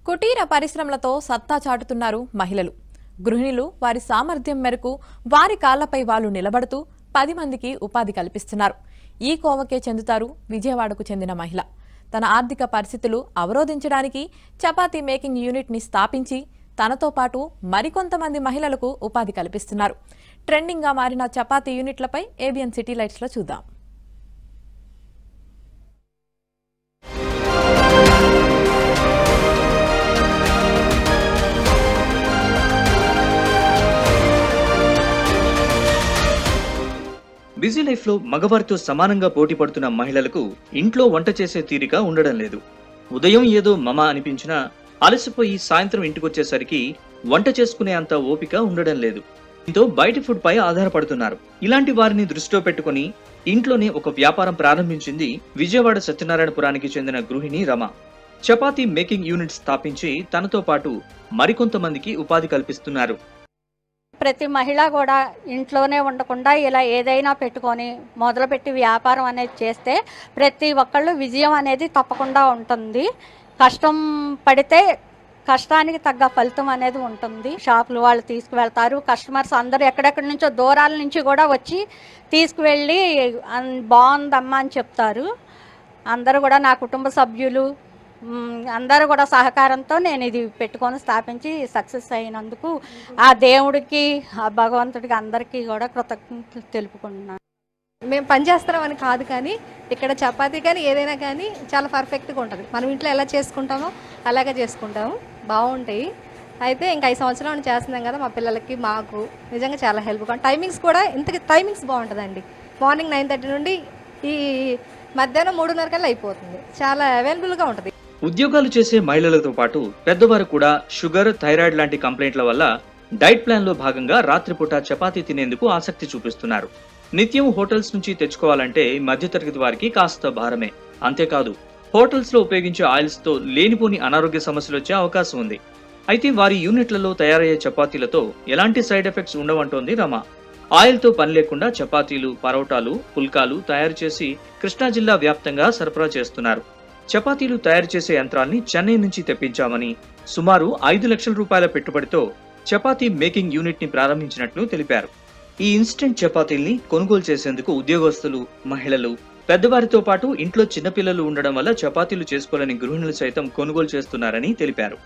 కుటీర పరిశ్రమలతో సత్తా చాటుతున్నారు మహిళలు. గృహిణులు వారి సామర్థ్యం మేరకు వారి కాళ్లపై వాళ్ళు నిలబడుతూ 10 మందికి ఉపాధి కల్పిస్తున్నారు. ఈ కోవకే చెందుతారు విజయవాడకు చెందిన మహిళ. తన ఆర్థిక పరిస్థితులు అవరోధించడానికి చపాతీ మేకింగ్ యూనిట్ ని స్థాపించి తనతో పాటు మరికొంతమంది మహిళలకు ఉపాధి కల్పిస్తున్నారు. ట్రెండింగ్ గా మారిన చపాతీ యూనిట్లపై ఏబిఎన్ సిటీ లైట్స్ లో చూద్దాం. బిజీ లైఫ్ లో మగవారితో సమానంగా పోటీ పడుతున్న మహిళలకు ఇంట్లో వంట చేసే తీరిక ఉండడం లేదు. ఉదయం ఏదో మమ అనిపించినా అలసిపోయి సాయంత్రం ఇంటికొచ్చేసరికి వంట చేసుకునే అంత ఓపిక ఉండడం లేదు. దీంతో బయటి ఫుడ్ పై ఆధారపడుతున్నారు. ఇలాంటి వారిని దృష్టిలో పెట్టుకుని ఇంట్లోనే ఒక వ్యాపారం ప్రారంభించింది విజయవాడ సత్యనారాయణపురానికి చెందిన గృహిణి రమ. చపాతీ మేకింగ్ యూనిట్ స్థాపించి తనతో పాటు మరికొంతమందికి ఉపాధి కల్పిస్తున్నారు. ప్రతి మహిళ కూడా ఇంట్లోనే ఉండకుండా ఇలా ఏదైనా పెట్టుకొని మొదలుపెట్టి వ్యాపారం అనేది చేస్తే ప్రతి ఒక్కళ్ళు విజయం అనేది తప్పకుండా ఉంటుంది. కష్టం పడితే కష్టానికి తగ్గ ఫలితం అనేది ఉంటుంది. షాపులు వాళ్ళు తీసుకువెళ్తారు. కస్టమర్స్ అందరూ ఎక్కడెక్కడి నుంచో దూరాల నుంచి కూడా వచ్చి తీసుకువెళ్ళి బాగుందమ్మా అని చెప్తారు. అందరూ కూడా నా కుటుంబ సభ్యులు అందరూ కూడా సహకారంతో నేను ఇది పెట్టుకొని స్థాపించి సక్సెస్ అయినందుకు ఆ దేవుడికి ఆ భగవంతుడికి అందరికీ కూడా కృతజ్ఞతలు తెలుపుకుంటున్నాను. మేము పని చేస్తున్నామని కాదు, కానీ ఇక్కడ చపాతీ కానీ ఏదైనా కానీ చాలా పర్ఫెక్ట్గా ఉంటుంది. మనం ఇంట్లో ఎలా చేసుకుంటామో అలాగే చేసుకుంటాము, బాగుంటాయి. అయితే ఇంకా 5 సంవత్సరాల నుంచి చేస్తున్నాం కదా, మా పిల్లలకి మాకు నిజంగా చాలా హెల్ప్గా. టైమింగ్స్ కూడా ఇంతకి టైమింగ్స్ బాగుంటుందండి. మార్నింగ్ 9:30 నుండి ఈ మధ్యాహ్నం 3:30 కల్లా అయిపోతుంది. చాలా అవైలబుల్గా ఉంటుంది. ఉద్యోగాలు చేసే మహిళలతో పాటు పెద్దవారు కూడా షుగర్, థైరాయిడ్ లాంటి కంప్లైంట్ల వల్ల డైట్ ప్లాన్ లో భాగంగా రాత్రిపూట చపాతీ తినేందుకు ఆసక్తి చూపిస్తున్నారు. నిత్యం హోటల్స్ నుంచి తెచ్చుకోవాలంటే మధ్యతరగతి వారికి కాస్త భారమే. అంతేకాదు, హోటల్స్ లో ఉపయోగించే ఆయిల్స్ తో లేనిపోని అనారోగ్య సమస్యలు వచ్చే అవకాశం ఉంది. అయితే వారి యూనిట్లలో తయారయ్యే చపాతీలతో ఎలాంటి సైడ్ ఎఫెక్ట్స్ ఉండవంటోంది రమ. ఆయిల్ తో పని లేకుండా చపాతీలు, పరోటాలు, పుల్కాలు తయారు చేసి కృష్ణా జిల్లా వ్యాప్తంగా సరఫరా చేస్తున్నారు. చపాతీలు తయారు చేసే యంత్రాల్ని చెన్నై నుంచి తెప్పించామని, సుమారు 5 లక్షల రూపాయల పెట్టుబడితో చపాతీ మేకింగ్ యూనిట్ ని ప్రారంభించినట్లు తెలిపారు. ఈ ఇన్స్టెంట్ చపాతీల్ని కొనుగోలు చేసేందుకు ఉద్యోగస్తులు, మహిళలు, పెద్దవారితో పాటు ఇంట్లో చిన్నపిల్లలు ఉండడం వల్ల చపాతీలు చేసుకోలేని గృహిణులు సైతం కొనుగోలు చేస్తున్నారని తెలిపారు.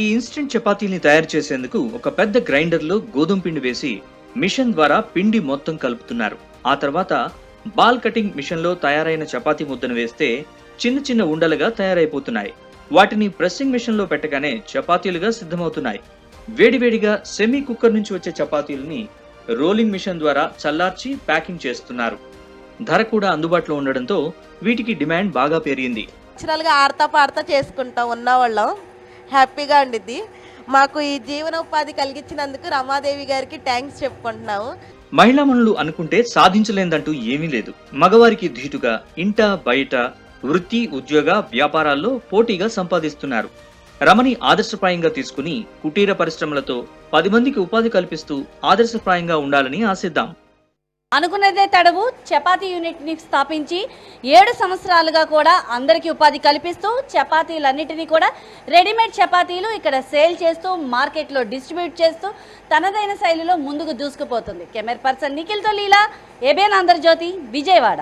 ఈ ఇన్స్టెంట్ చపాతీల్ని తయారు చేసేందుకు ఒక పెద్ద గ్రైండర్లో గోధుమ పిండి వేసి మిషన్ ద్వారా పిండి మొత్తం కలుపుతున్నారు. ఆ తర్వాత బాల్ కటింగ్ మిషన్ లో తయారైన చపాతీ ముద్దను వేస్తే చిన్న చిన్న ఉండలుగా తయారైపోతున్నాయి. వాటిని ప్రెస్సింగ్ మిషన్ లో పెట్టగానే చపాతీలుగా సిద్ధమవుతున్నాయి. వేడివేడిగా సెమీ కుక్కర్ నుంచి వచ్చే చపాతీలని రోలింగ్ మిషన్ ద్వారా చల్లార్చి ప్యాకింగ్ చేస్తున్నారు. ధర కూడా అందుబాటులో ఉండడంతో వీటికి డిమాండ్ బాగా పెరిగింది. నేచురల్గా ఆడతా పాడతా చేసుకుంటాం ఉన్నవాళ్ళం, హ్యాపీగా ఉండిద్ది. మాకు ఈ జీవనోపాధి కలిగించినందుకు రమాదేవి గారికి థ్యాంక్స్ చెప్పుకుంటున్నాము. మహిళామణులు అనుకుంటే సాధించలేదంటూ ఏమీ లేదు. మగవారికి ధీటుగా ఇంట బయట వృత్తి, ఉద్యోగ, వ్యాపారాల్లో పోటీగా సంపాదిస్తున్నారు. రమని ఆదర్శప్రాయంగా తీసుకుని కుటీర పరిశ్రమలతో 10 మందికి ఉపాధి కల్పిస్తూ ఆదర్శప్రాయంగా ఉండాలని ఆశిద్దాం. అనుకున్నదే తడవు చపాతీ యూనిట్ని స్థాపించి 7 సంవత్సరాలుగా కూడా అందరికీ ఉపాధి కల్పిస్తూ చపాతీలన్నిటినీ కూడా రెడీమేడ్ చపాతీలు ఇక్కడ సేల్ చేస్తూ మార్కెట్లో డిస్ట్రిబ్యూట్ చేస్తూ తనదైన శైలిలో ముందుకు దూసుకుపోతుంది. కెమెరా పర్సన్ నిఖిల్తో లీలా, ఏబిఎన్ ఆంధ్రజ్యోతి, విజయవాడ.